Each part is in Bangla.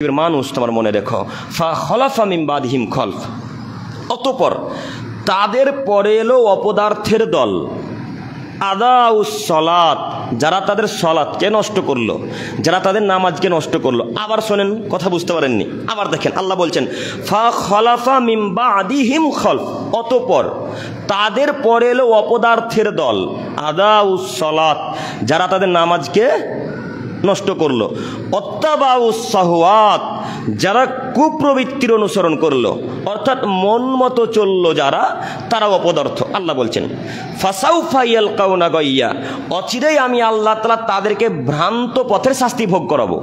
মানুষ তোমার মনে রেখো, ফা খলাফা মিন বাদিহিম খলফ, অতঃপর তাদের পরে এলো অপদার্থের দল, আদাউস সলাত, যারা তাদের সলাতকে নষ্ট করলো, যারা তাদের নামাজকে নষ্ট করলো। আবার শোনেন, কথা বুঝতে পারেননি, আবার দেখেন আল্লাহ বলছেন ফা খলাফা মিন বাদিহিম খলফ, অতঃপর তাদের পরে এলো অপদার্থের দল, আদাউস সলাত, যারা তাদের নামাজকে নষ্ট করলো, অত্তাবাউস শাহওয়াত, যারা কুপ্রবৃত্তির অনুসরণ করলো, অর্থাৎ মন মতো চললো যারা, তারা অপদার্থ। আল্লাহ বলছেন ফাসাউফা ইয়ালকাউনা গাইয়া, অচিরেই আমি আল্লাহ তাআলা তাদেরকে ভ্রান্ত পথের শাস্তি ভোগ করাবো।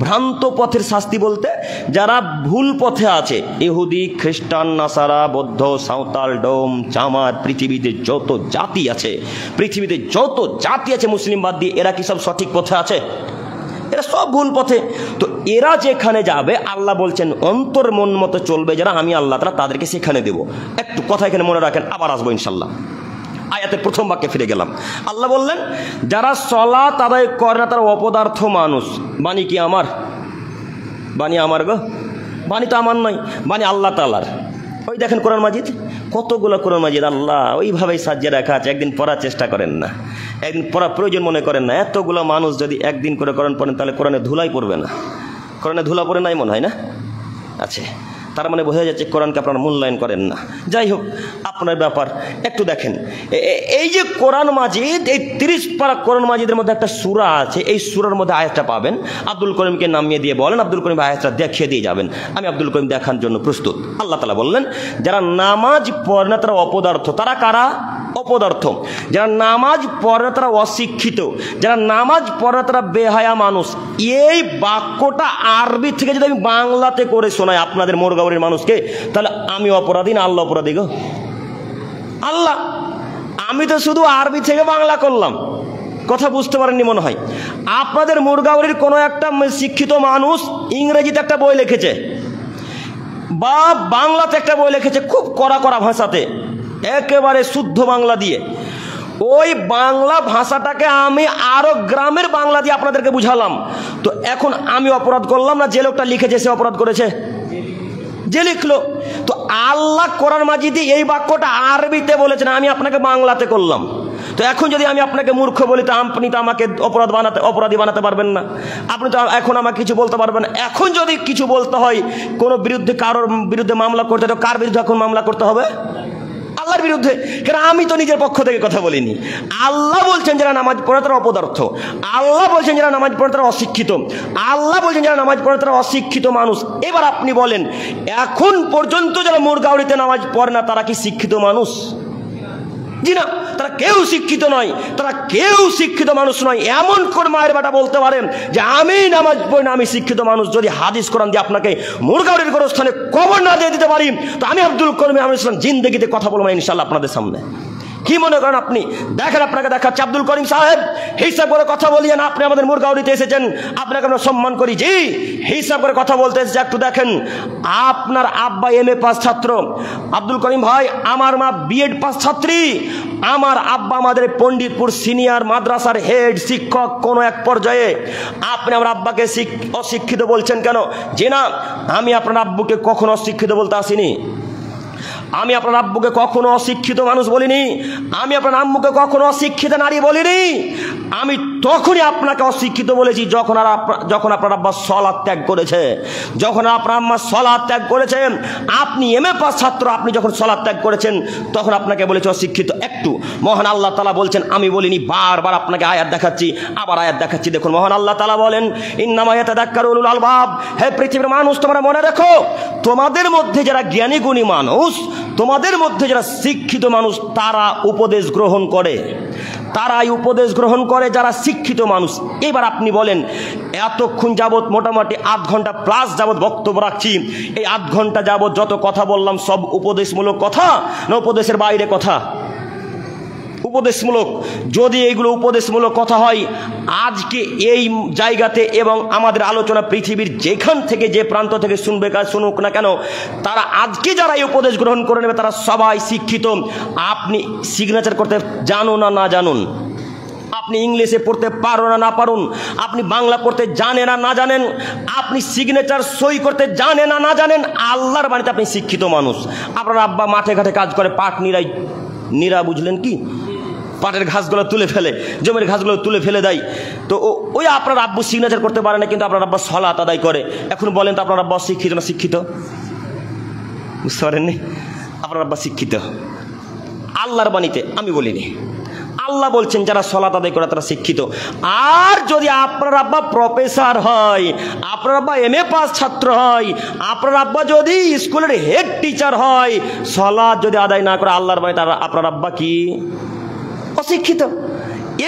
ভ্রান্ত পথের শাস্তি বলতে যারা ভুল পথে আছে, ইহুদি, খ্রিস্টান, নাসারা, বৌদ্ধ, সাঁওতাল, ডোম, চামার, পৃথিবীতে যত জাতি আছে, পৃথিবীতে যত জাতি আছে মুসলিম বাদ দিয়ে, এরা কি সব সঠিক পথে আছে? এরা সব ভুল পথে। তো এরা যেখানে যাবে আল্লাহ বলছেন অন্তর মন মতো চলবে যারা, আমি আল্লাহ তাআলা তাদেরকে সেখানে দেব। একটু কথা এখানে মনে রাখেন, আবার আসবো ইনশাল্লাহ। আয়াতের প্রথম বাক্যে ফিরে গেলাম। আল্লাহ বললেন যারা সালাত আদায় করে না তারা অপদার্থ মানুষ। বাণী কি আমার? বাণী আমার গো? বাণী তো আমার নয়, বাণী আল্লাহ তাআলার। ওই দেখেন কোরআন মাজিদ, কতগুলো কোরআন মাজিদ আল্লাহ ওইভাবেই সাজিয়ে রাখা আছে। একদিন পড়ার চেষ্টা করেন না, একদিন পড়া প্রয়োজন মনে করেন না। এতগুলো মানুষ যদি একদিন করে কোরআন পড়েন তাহলে কোরআনে ধুলাই পড়বে না। কোরআনে ধুলা পড়ে নাই মনে হয় না? আছে, তার মানে বোঝা যাচ্ছে কোরআনকে আপনারা মূল্যায়ন করেন না। যাই হোক, আপনার ব্যাপার। একটু দেখেন, এই যে কোরআন মাজিদ, এই 30 পারা কোরআন মাজিদের মধ্যে একটা সূরা আছে, এই সূরার মধ্যে আয়াতটা পাবেন। আব্দুল করিমকে নামিয়ে দিয়ে বলেন আব্দুল করিম আয়াতটা দেখিয়ে দিয়ে যাবেন। আমি আব্দুল করিম দেখার জন্য প্রস্তুত। আল্লাহ তাআলা বললেন যারা নামাজ পড়ে না তারা অপদার্থ। তারা কারা? অপদার্থ। যারা নামাজ পড়ে না তারা অশিক্ষিত, যারা নামাজ পড়ে না তারা বেহায়া মানুষ। এই বাক্যটা আরবি থেকে যদি আমি বাংলাতে করে শোনাই আপনাদের মোরগাঁওয়ের মানুষকে, তাহলে আমি অপরাধী না আল্লাহ অপরাধী গো? আল্লাহ, আমি তো শুধু আরবি থেকে বাংলা করলাম। কথা বুঝতে পারেননি মনে হয়। আপনাদের মোরগাঁওয়ের কোনো একটা শিক্ষিত মানুষ ইংরেজিতে একটা বই লিখেছে বা বাংলাতে একটা বই লিখেছে, খুব কড়া কড়া ভাষাতে, একেবারে শুদ্ধ বাংলা দিয়ে। ওই বাংলা ভাষাটাকে আমি আরো গ্রামের বাংলা দিয়ে আপনাদেরকে বুঝালাম। তো এখন আমি অপরাধ করলাম না? যে লোকটা লিখেছে সে অপরাধ করেছে, যে লিখলো। তো আল্লাহ কোরআন মাজিদে এই বাক্যটা আরবিতে বলেছেন, আমি আপনাকে বাংলাতে করলাম। তো এখন যদি আমি আপনাকে মূর্খ বলি, তো আপনি তো আমাকে অপরাধী বানাতে পারবেন না। আপনি তো এখন আমাকে কিছু বলতে পারবেন না। এখন যদি কিছু বলতে হয়, কোনো বিরুদ্ধে, কারোর বিরুদ্ধে মামলা করতে, তো কার বিরুদ্ধে এখন মামলা করতে হবে? আল্লাহর বিরুদ্ধে। কারণ আমি তো নিজের পক্ষ থেকে কথা বলিনি। আল্লাহ বলছেন যারা নামাজ পড়ে তারা অপদার্থ। আল্লাহ বলছেন যারা নামাজ পড়ে তারা অশিক্ষিত। আল্লাহ বলছেন যারা নামাজ পড়ে তারা অশিক্ষিত মানুষ। এবার আপনি বলেন, এখন পর্যন্ত যারা মোরগাঁওড়িতে নামাজ পড়ে না তারা কি শিক্ষিত মানুষ? জি না, তারা কেউ শিক্ষিত নয়, তারা কেউ শিক্ষিত মানুষ নয়। এমন করে মায়ের বেটা বলতে পারেন যে আমি নামাজ পড়ি না, আমি শিক্ষিত মানুষ। যদি হাদিস কোরআন দিয়ে আপনাকে মোরগাঁওড়ির কোনো স্থানে কবর না দিয়ে দিতে পারি, তো আমি আব্দুল করিম আহমদ ইসলাম জিন্দেগিতে কথা বলবো ইনশাল্লাহ আপনাদের সামনে। কি মনে করেন আপনি? দেখেন, আপনাকে দেখাচ্ছে আব্দুল করিম সাহেব, হিসাব করে কথা বলিয়েন। আপনি আমাদের মোরগাঁওড়িতে এসেছেন, আপনাকে আমরা সম্মান করি। জি, হিসাব করে কথা বলতে এসেছে। একটু দেখেন, আপনার আব্বা MA পাস ছাত্র, আব্দুল করিম ভাই আমার মা BEd পাস ছাত্রী, আমার আব্বা আমাদের পণ্ডিতপুর সিনিয়র মাদ্রাসার হেড শিক্ষক কোনো এক পর্যায়ে। আপনি আমার আব্বাকে অশিক্ষিত বলছেন কেন? যে না, আমি আপনার আব্বুকে কখনো অশিক্ষিত বলতে আসিনি। আমি আপনার আব্বুকে কখনো অশিক্ষিত মানুষ বলিনি। আমি আপনার আম্মুকে কখনো অশিক্ষিত নারী বলিনি। আমি তখনই আপনাকে অশিক্ষিত বলেছি যখন আপনার আব্বা সালাত ত্যাগ করেছে, যখন আপনার আম্মা সালাত ত্যাগ করেছেন। আপনি MA পাস ছাত্র, আপনি যখন সালাত ত্যাগ করেছেন তখন আপনাকে বলেছে অশিক্ষিত। একটু মহান আল্লাহ তাআলা বলছেন, আমি বলিনি। বারবার আপনাকে আয়াত দেখাচ্ছি, আবার আয়াত দেখাচ্ছি। দেখুন, মহান আল্লাহ তাআলা বলেন ইন্নামা ইয়াতাযাক্কারু উলুল আলবাব। হে পৃথিবীর মানুষ, তোমরা মনে রেখো, তোমাদের মধ্যে যারা জ্ঞানী গুণী মানুষ, তোমাদের মধ্যে যারা শিক্ষিত মানুষ, তারা উপদেশ গ্রহণ করে, তারাই উপদেশ গ্রহণ করে যারা শিক্ষিত মানুষ। এবার আপনি বলেন, এতক্ষণ যাবৎ মোটামুটি 8 ঘন্টা প্লাস যাবৎ বক্তব্য রাখছি, এই 8 ঘন্টা যাবৎ যত কথা বললাম সব উপদেশমূলক কথা না উপদেশের বাইরে কথা? উপদেশমূলক। যদি এইগুলো উপদেশমূলক কথা হয়, আজকে এই জায়গাতে এবং আমাদের আলোচনা পৃথিবীর যেখান থেকে, যে প্রান্ত থেকে শুনুক না কেন, তারা আজকে যারা এই উপদেশ গ্রহণ করে নেবে তারা সবাই শিক্ষিত। আপনি সিগনেচার করতে জানুন না জানুন, আপনি ইংলিশে পড়তে পারুন না পারুন, আপনি বাংলা পড়তে জানেন না জানেন, আপনি সিগনেচার সই করতে জানেন না জানেন, আল্লাহর বাণীতে আপনি শিক্ষিত মানুষ। আপনার আব্বা মাঠে ঘাটে কাজ করে, পাট নিরা বুঝলেন কি, পাটের ঘাসগুলো তুলে ফেলে, জমির ঘাসগুলো তুলে ফেলে দেয়। তো ওই আপনার আব্বু সিগনেচার করতে পারে না, কিন্তু আপনার আব্বা সালাত আদায় করে। এখন বলেন তো আপনার আব্বা শিক্ষিত না শিক্ষিত? বুঝতে পারেননি? আপনার আব্বা শিক্ষিত। আল্লাহর বাণীতে আমি বলিনি, আল্লাহ বলছেন যারা সালাত আদায় করে তারা শিক্ষিত। আর যদি আপনার আব্বা প্রফেসর হয়, আপনার আব্বা MA পাস ছাত্র হয়, আপনার আব্বা যদি স্কুলের হেড টিচার হয়, সালাত যদি আদায় না করে আল্লাহর বাণীতে, আপনার আব্বা কি অশিক্ষিত?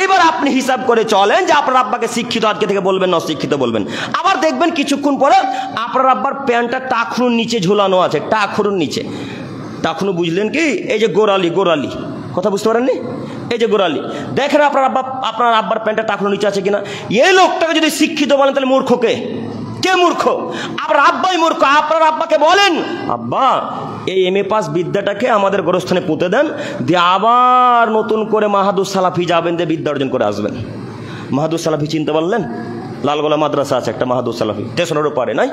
এবার আপনি হিসাব করে চলেন যে আপনার আব্বাকে শিক্ষিত আজকে থেকে বলবেন না অশিক্ষিত বলবেন। আবার দেখবেন কিছুক্ষণ পরে আপনার আব্বার প্যান্টটা টাকুর নিচে ঝুলানো আছে, টাকুর নিচে। টাকুর বুঝলেন কি? এই যে গোড়ালি, গোড়ালি কথা বুঝতে পারেননি? এই যে গোড়ালি, দেখেন আপনার আব্বার প্যান্টটা টাকুর নিচে আছে কিনা। এই লোকটাকে যদি শিক্ষিত বলেন তাহলে মূর্খ কে? কে মূর্খ? আপনার আব্বাই মূর্খ। আপনার আব্বাকে বলেন, আব্বা এই MA পাস বিদ্যাটাকে আমাদের গোরস্থানে পুঁতে দেন, দিয়ে আবার নতুন করে মাহাদুর সালাফি যাবেন, দিয়ে বিদ্যা অর্জন করে আসবেন। মাহাদুর সালাফি চিনতে পারলেন? লালগোলা মাদ্রাসা আছে একটা, মাহাদুর সালাফি, স্টেশনের উপরে নাই?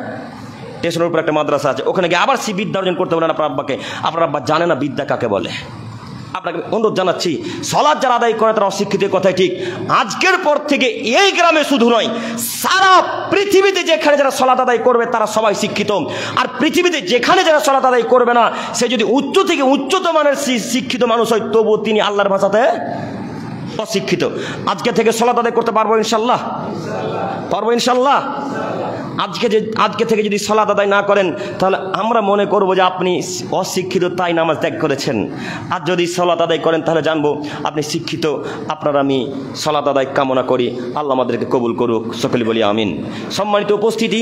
স্টেশনের উপরে একটা মাদ্রাসা আছে, ওখানে গিয়ে আবার বিদ্যা অর্জন করতে বলেন আপনার আব্বাকে। আপনার আব্বা জানে না বিদ্যা কাকে বলে। আপনাকে অনুরোধ জানাচ্ছি, সালাত যারা আদায় করে তারা অশিক্ষিত, কথাই ঠিক। আজকের পর থেকে এই গ্রামে শুধু নয়, সারা পৃথিবীতে যেখানে যারা সালাত আদায় করবে তারা সবাই শিক্ষিত। আর পৃথিবীতে যেখানে যারা সালাত আদায় করবে না, সে যদি উচ্চ থেকে উচ্চতর মানের শিক্ষিত মানুষ হয়, তবুও তিনি আল্লাহর ভাষাতে অশিক্ষিত। আজকে থেকে সালাত আদায় করতে পারবো ইনশাল্লাহ? পারবো ইনশাল্লাহ? আজকে থেকে যদি সালাত আদায় না করেন তাহলে আমরা মনে করব যে আপনি অশিক্ষিত, তাই নামাজ ত্যাগ করেছেন। আর যদি সালাত আদায় করেন তাহলে জানবো আপনি শিক্ষিত। আপনার আমি সালাত আদায় কামনা করি, আল্লাহ আমাদেরকে কবুল করুক, সকলে বলি আমিন। সম্মানিত উপস্থিতি,